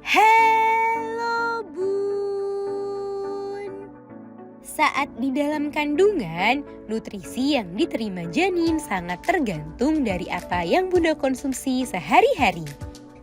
Halo Bun. Saat di dalam kandungan, nutrisi yang diterima janin sangat tergantung dari apa yang Bunda konsumsi sehari-hari.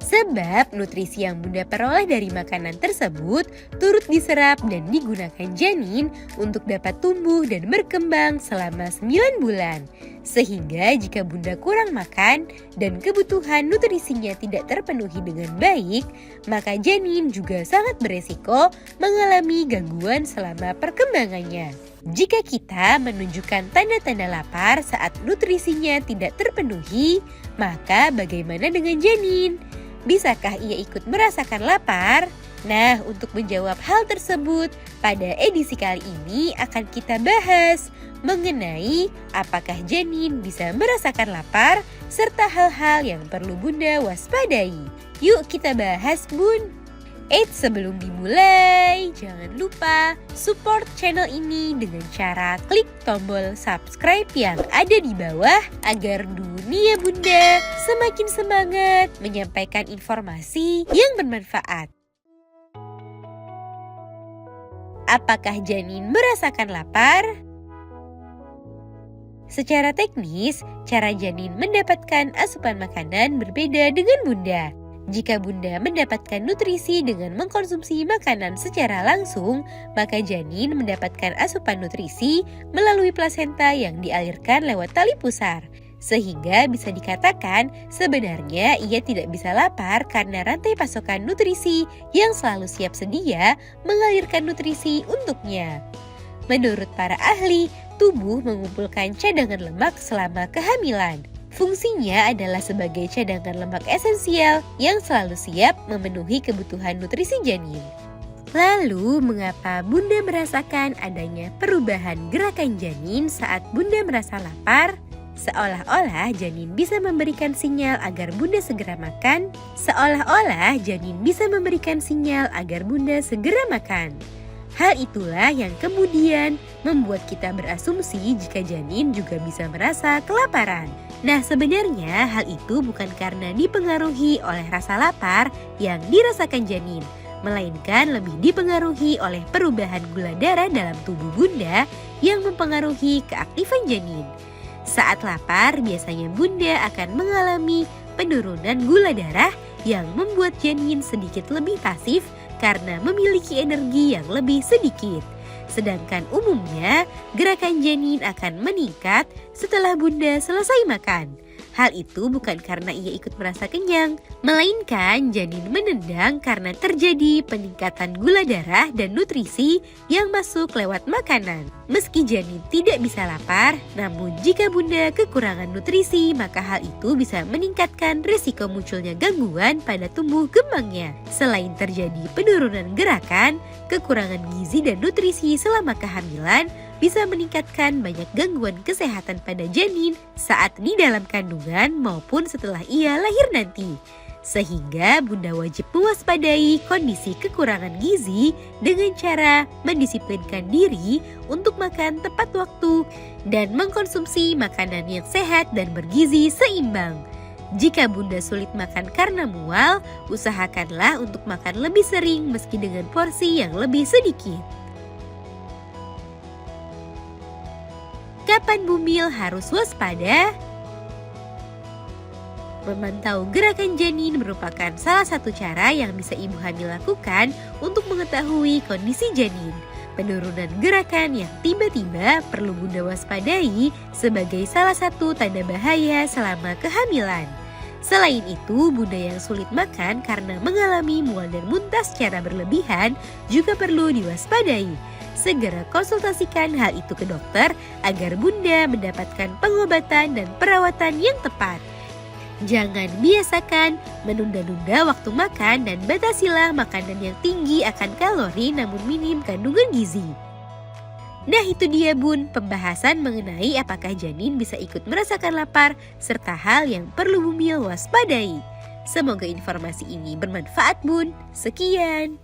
Sebab nutrisi yang Bunda peroleh dari makanan tersebut turut diserap dan digunakan janin untuk dapat tumbuh dan berkembang selama 9 bulan. Sehingga jika Bunda kurang makan dan kebutuhan nutrisinya tidak terpenuhi dengan baik, maka janin juga sangat beresiko mengalami gangguan selama perkembangannya. Jika kita menunjukkan tanda-tanda lapar saat nutrisinya tidak terpenuhi, maka bagaimana dengan janin? Bisakah ia ikut merasakan lapar? Nah, untuk menjawab hal tersebut, pada edisi kali ini akan kita bahas mengenai apakah janin bisa merasakan lapar serta hal-hal yang perlu Bunda waspadai. Yuk kita bahas, Bun. Sebelum dimulai, jangan lupa support channel ini dengan cara klik tombol subscribe yang ada di bawah agar dunia Bunda semakin semangat menyampaikan informasi yang bermanfaat. Apakah janin merasakan lapar? Secara teknis, cara janin mendapatkan asupan makanan berbeda dengan Bunda. Jika Bunda mendapatkan nutrisi dengan mengkonsumsi makanan secara langsung, maka janin mendapatkan asupan nutrisi melalui plasenta yang dialirkan lewat tali pusar. Sehingga bisa dikatakan sebenarnya ia tidak bisa lapar karena rantai pasokan nutrisi yang selalu siap sedia mengalirkan nutrisi untuknya. Menurut para ahli, tubuh mengumpulkan cadangan lemak selama kehamilan. Fungsinya adalah sebagai cadangan lemak esensial yang selalu siap memenuhi kebutuhan nutrisi janin. Lalu, mengapa Bunda merasakan adanya perubahan gerakan janin saat Bunda merasa lapar? Seolah-olah janin bisa memberikan sinyal agar Bunda segera makan. Seolah-olah janin bisa memberikan sinyal agar Bunda segera makan. Hal itulah yang kemudian membuat kita berasumsi jika janin juga bisa merasa kelaparan. Nah, sebenarnya hal itu bukan karena dipengaruhi oleh rasa lapar yang dirasakan janin, melainkan lebih dipengaruhi oleh perubahan gula darah dalam tubuh Bunda yang mempengaruhi keaktifan janin. Saat lapar, biasanya Bunda akan mengalami penurunan gula darah yang membuat janin sedikit lebih pasif karena memiliki energi yang lebih sedikit. Sedangkan umumnya, gerakan janin akan meningkat setelah Bunda selesai makan. Hal itu bukan karena ia ikut merasa kenyang, melainkan janin menendang karena terjadi peningkatan gula darah dan nutrisi yang masuk lewat makanan. Meski janin tidak bisa lapar, namun jika Bunda kekurangan nutrisi, maka hal itu bisa meningkatkan risiko munculnya gangguan pada tumbuh kembangnya. Selain terjadi penurunan gerakan, kekurangan gizi dan nutrisi selama kehamilan bisa meningkatkan banyak gangguan kesehatan pada janin saat di dalam kandungan maupun setelah ia lahir nanti. Sehingga Bunda wajib mewaspadai kondisi kekurangan gizi dengan cara mendisiplinkan diri untuk makan tepat waktu dan mengkonsumsi makanan yang sehat dan bergizi seimbang. Jika Bunda sulit makan karena mual, usahakanlah untuk makan lebih sering meski dengan porsi yang lebih sedikit. Kapan bumil harus waspada? Memantau gerakan janin merupakan salah satu cara yang bisa ibu hamil lakukan untuk mengetahui kondisi janin. Penurunan gerakan yang tiba-tiba perlu Bunda waspadai sebagai salah satu tanda bahaya selama kehamilan. Selain itu, Bunda yang sulit makan karena mengalami mual dan muntah secara berlebihan juga perlu diwaspadai. Segera konsultasikan hal itu ke dokter agar Bunda mendapatkan pengobatan dan perawatan yang tepat. Jangan biasakan menunda-nunda waktu makan dan batasilah makanan yang tinggi akan kalori namun minim kandungan gizi. Nah, itu dia Bun, pembahasan mengenai apakah janin bisa ikut merasakan lapar serta hal yang perlu bumil waspadai. Semoga informasi ini bermanfaat Bun. Sekian.